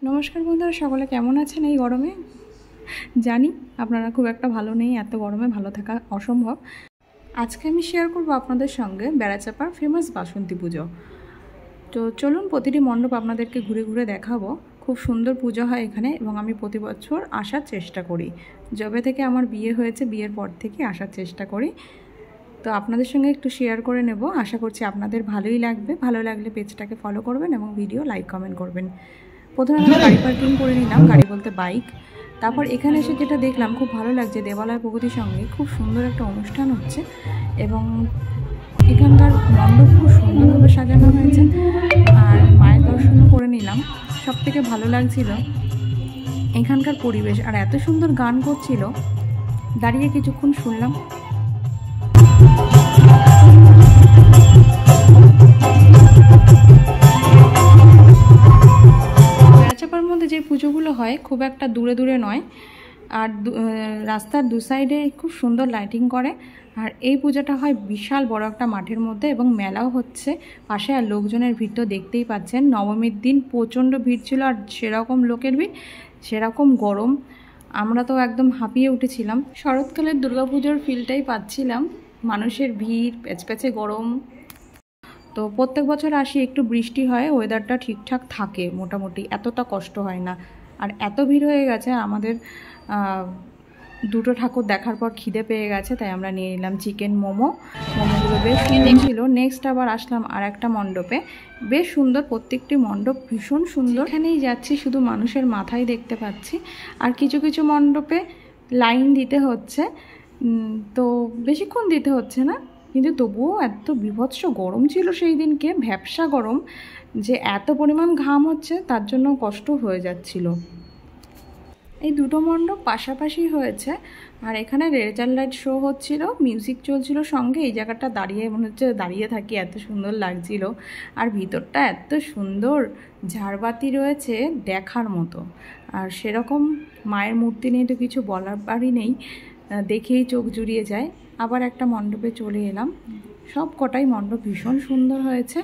নমস্কার বন্ধুরা, সকলে কেমন আছেন এই গরমে? জানি আপনারা খুব একটা ভালো নেই, এত গরমে ভালো থাকা অসম্ভব। আজকে আমি শেয়ার করব আপনাদের সঙ্গে বেড়াচাঁপার ফেমাস বাসন্তী পুজো। তো চলুন প্রতিটি মণ্ডপ আপনাদেরকে ঘুরে ঘুরে দেখাবো। খুব সুন্দর পুজো হয় এখানে এবং আমি প্রতি বছর আসার চেষ্টা করি। যবে থেকে আমার বিয়ে হয়েছে, বিয়ের পর থেকে আসার চেষ্টা করি। তো আপনাদের সঙ্গে একটু শেয়ার করে নেব, আশা করছি আপনাদের ভালোই লাগবে। ভালো লাগলে পেজটাকে ফলো করবেন এবং ভিডিও লাইক কমেন্ট করবেন। প্রথমে আমরা গাড়ি পার্কিং করে নিলাম, গাড়ি বলতে বাইক। তারপর এখানে এসে যেটা দেখলাম, খুব ভালো লাগছে, দেবালয় প্রগতির সঙ্গে খুব সুন্দর একটা অনুষ্ঠান হচ্ছে এবং এখানকার মণ্ডপ খুব সুন্দরভাবে সাজানো হয়েছে। আর মায়ের দর্শনও করে নিলাম। সব থেকে ভালো লাগছিল এখানকার পরিবেশ, আর এত সুন্দর গান করছিল, দাঁড়িয়ে কিছুক্ষণ শুনলাম। বেড়াচাঁপার মধ্যে যে পুজোগুলো হয় খুব একটা দূরে দূরে নয়, আর রাস্তার দু সাইডে খুব সুন্দর লাইটিং করে। আর এই পুজোটা হয় বিশাল বড় একটা মাঠের মধ্যে এবং মেলাও হচ্ছে পাশে। আর লোকজনের ভিড় তো দেখতেই পাচ্ছেন, নবমীর দিন প্রচণ্ড ভিড় ছিল, আর সেরকম লোকের ভিড়, সেরকম গরম, আমরা তো একদম হাঁপিয়ে উঠেছিলাম। শরৎকালের দুর্গাপুজোর ফিলটাই পাচ্ছিলাম, মানুষের ভিড়, প্যাচপ্যাচে গরম। তো প্রত্যেক বছর আসি, একটু বৃষ্টি হয়, ওয়েদারটা ঠিকঠাক থাকে মোটামুটি, এতটা কষ্ট হয় না। আর এত ভিড় হয়ে গেছে, আমাদের দুটো ঠাকুর দেখার পর খিদে পেয়ে গেছে, তাই আমরা নিয়ে নিলাম চিকেন মোমো। মোমোগুলো বেশ সুন্দর ছিল। নেক্সট আবার আসলাম আর একটা মণ্ডপে, বেশ সুন্দর, প্রত্যেকটি মণ্ডপ ভীষণ সুন্দর। এখানেই যাচ্ছি শুধু মানুষের মাথায় দেখতে পাচ্ছি। আর কিছু কিছু মণ্ডপে লাইন দিতে হচ্ছে, তো বেশিক্ষণ দিতে হচ্ছে না, কিন্তু তবুও এত বীভৎস গরম ছিল সেই দিনকে, ভ্যাপসা গরম, যে এত পরিমাণ ঘাম হচ্ছে, তার জন্য কষ্ট হয়ে যাচ্ছিল। এই দুটো মণ্ডপ পাশাপাশি হয়েছে, আর এখানে রেজার লাইট শো হচ্ছিল, মিউজিক চলছিল সঙ্গে। এই জায়গাটা দাঁড়িয়ে মনে হচ্ছে দাঁড়িয়ে থাকি, এত সুন্দর লাগছিল। আর ভিতরটা এত সুন্দর, ঝাড়বাতি রয়েছে দেখার মতো। আর সেরকম মায়ের মূর্তি নিয়ে তো কিছু বলার বাড়ি নেই, দেখেই চোখ জুড়িয়ে যায়। আবার একটা মণ্ডপে চলে এলাম। সব কটাই মণ্ডপ ভীষণ সুন্দর হয়েছে,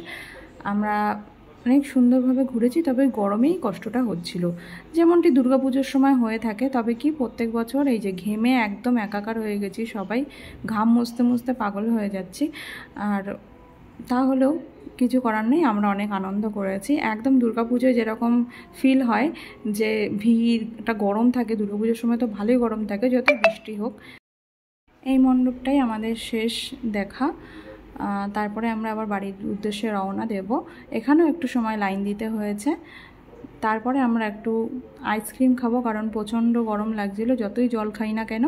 আমরা অনেক সুন্দরভাবে ঘুরেছি। তবে গরমেই কষ্টটা হচ্ছিল, যেমনটি দুর্গাপুজোর সময় হয়ে থাকে। তবে কি প্রত্যেক বছর এই যে ঘেমে একদম একাকার হয়ে গেছি, সবাই ঘাম মুছতে মুছতে পাগল হয়ে যাচ্ছি। আর তাহলেও কিছু করার নেই, আমরা অনেক আনন্দ করেছি। একদম দুর্গাপুজোয় যেরকম ফিল হয়, যে ভিড়, একটা গরম থাকে, দুর্গাপুজোর সময় তো ভালোই গরম থাকে যত বৃষ্টি হোক। এই মণ্ডপটাই আমাদের শেষ দেখা। তারপরে আমরা আবার বাড়ির উদ্দেশ্যে রওনা দেব। এখানেও একটু সময় লাইন দিতে হয়েছে। তারপরে আমরা একটু আইসক্রিম খাবো, কারণ প্রচণ্ড গরম লাগছিল, যতই জল খাই না কেন।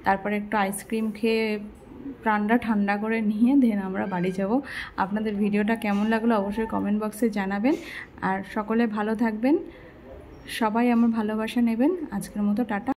তারপরে একটু আইসক্রিম খেয়ে প্রাণটা ঠান্ডা করে নিয়ে দেন আমরা বাড়ি যাব। আপনাদের ভিডিওটা কেমন লাগলো অবশ্যই কমেন্ট বক্সে জানাবেন। আর সকলে ভালো থাকবেন, সবাই আমার ভালোবাসা নেবেন। আজকের মতো টাটা।